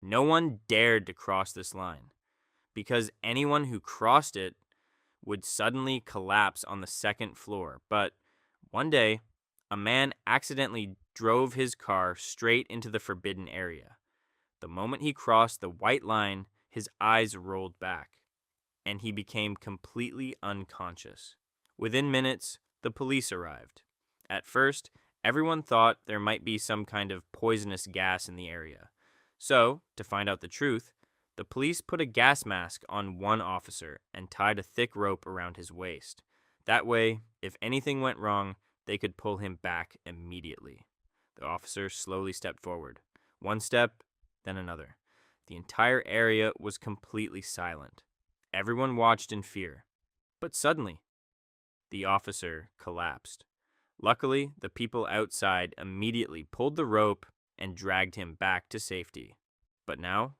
No one dared to cross this line because anyone who crossed it would suddenly collapse on the second floor. But one day, a man accidentally drove his car straight into the forbidden area. The moment he crossed the white line, his eyes rolled back, and he became completely unconscious. Within minutes, the police arrived. At first, everyone thought there might be some kind of poisonous gas in the area. So, to find out the truth, the police put a gas mask on one officer and tied a thick rope around his waist. That way, if anything went wrong, they could pull him back immediately. The officer slowly stepped forward. One step, then another. The entire area was completely silent. Everyone watched in fear. But suddenly, the officer collapsed. Luckily, the people outside immediately pulled the rope and dragged him back to safety. But now,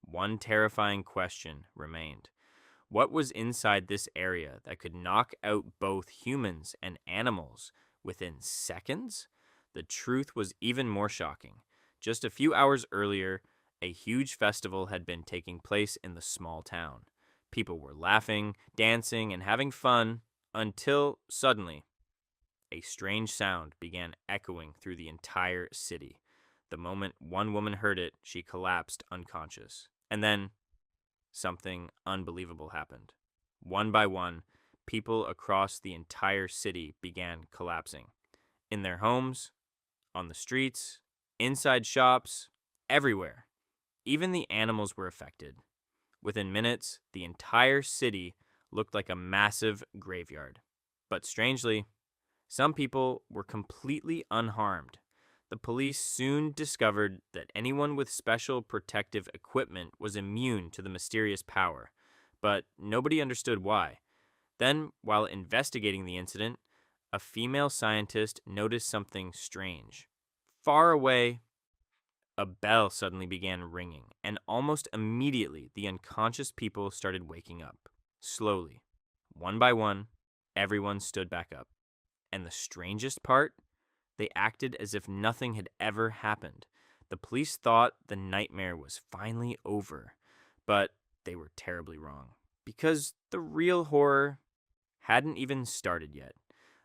one terrifying question remained. What was inside this area that could knock out both humans and animals within seconds? The truth was even more shocking. Just a few hours earlier, a huge festival had been taking place in the small town. People were laughing, dancing, and having fun until suddenly a strange sound began echoing through the entire city. The moment one woman heard it, she collapsed unconscious. And then something unbelievable happened. One by one, people across the entire city began collapsing. In their homes, on the streets, inside shops, everywhere. Even the animals were affected. Within minutes, the entire city looked like a massive graveyard. But strangely, some people were completely unharmed. The police soon discovered that anyone with special protective equipment was immune to the mysterious power, but nobody understood why. Then, while investigating the incident, a female scientist noticed something strange. Far away, a bell suddenly began ringing, and almost immediately the unconscious people started waking up. Slowly, one by one, everyone stood back up. And the strangest part? They acted as if nothing had ever happened. The police thought the nightmare was finally over, but they were terribly wrong, because the real horror hadn't even started yet.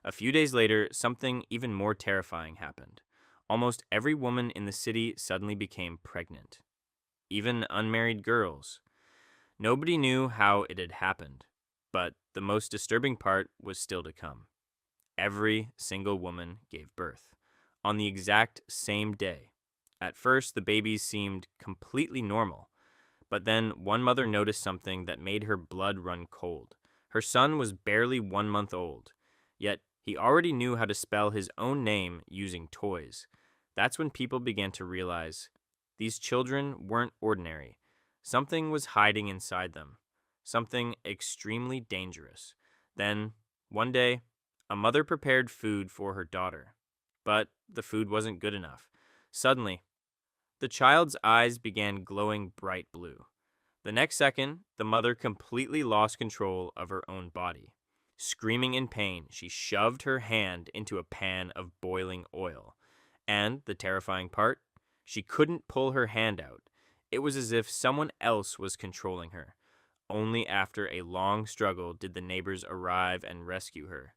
A few days later, something even more terrifying happened. Almost every woman in the city suddenly became pregnant, even unmarried girls. Nobody knew how it had happened, but the most disturbing part was still to come. Every single woman gave birth on the exact same day. At first, the babies seemed completely normal, but then one mother noticed something that made her blood run cold. Her son was barely 1 month old, yet he already knew how to spell his own name using toys. That's when people began to realize these children weren't ordinary. Something was hiding inside them, something extremely dangerous. Then, one day, a mother prepared food for her daughter, but the food wasn't good enough. Suddenly, the child's eyes began glowing bright blue. The next second, the mother completely lost control of her own body. Screaming in pain, she shoved her hand into a pan of boiling oil. And, the terrifying part, she couldn't pull her hand out. It was as if someone else was controlling her. Only after a long struggle did the neighbors arrive and rescue her.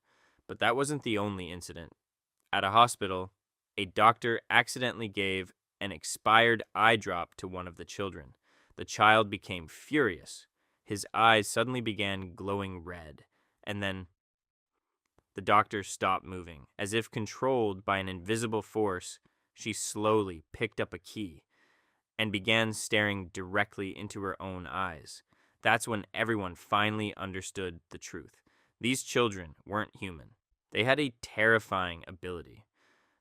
But that wasn't the only incident. At a hospital, a doctor accidentally gave an expired eye drop to one of the children. The child became furious. His eyes suddenly began glowing red, and then the doctor stopped moving. As if controlled by an invisible force, she slowly picked up a key and began staring directly into her own eyes. That's when everyone finally understood the truth. These children weren't human. They had a terrifying ability.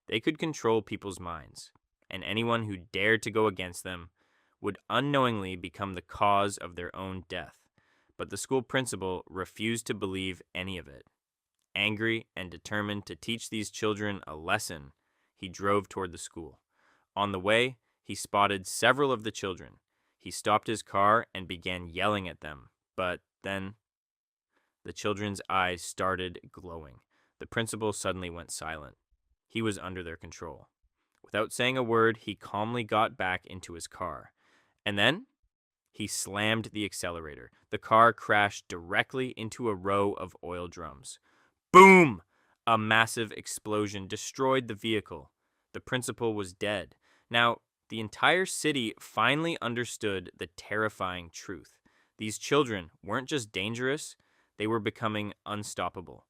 They could control people's minds, and anyone who dared to go against them would unknowingly become the cause of their own death. But the school principal refused to believe any of it. Angry and determined to teach these children a lesson, he drove toward the school. On the way, he spotted several of the children. He stopped his car and began yelling at them, but then the children's eyes started glowing. The principal suddenly went silent. He was under their control. Without saying a word, he calmly got back into his car. And then he slammed the accelerator. The car crashed directly into a row of oil drums. Boom! A massive explosion destroyed the vehicle. The principal was dead. Now, the entire city finally understood the terrifying truth. These children weren't just dangerous, they were becoming unstoppable.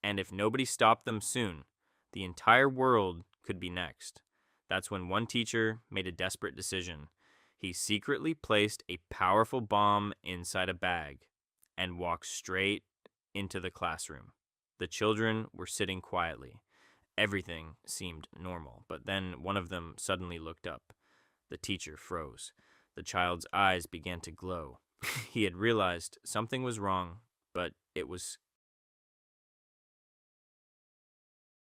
And if nobody stopped them soon, the entire world could be next. That's when one teacher made a desperate decision. He secretly placed a powerful bomb inside a bag and walked straight into the classroom. The children were sitting quietly. Everything seemed normal, but then one of them suddenly looked up. The teacher froze. The child's eyes began to glow. He had realized something was wrong, but it was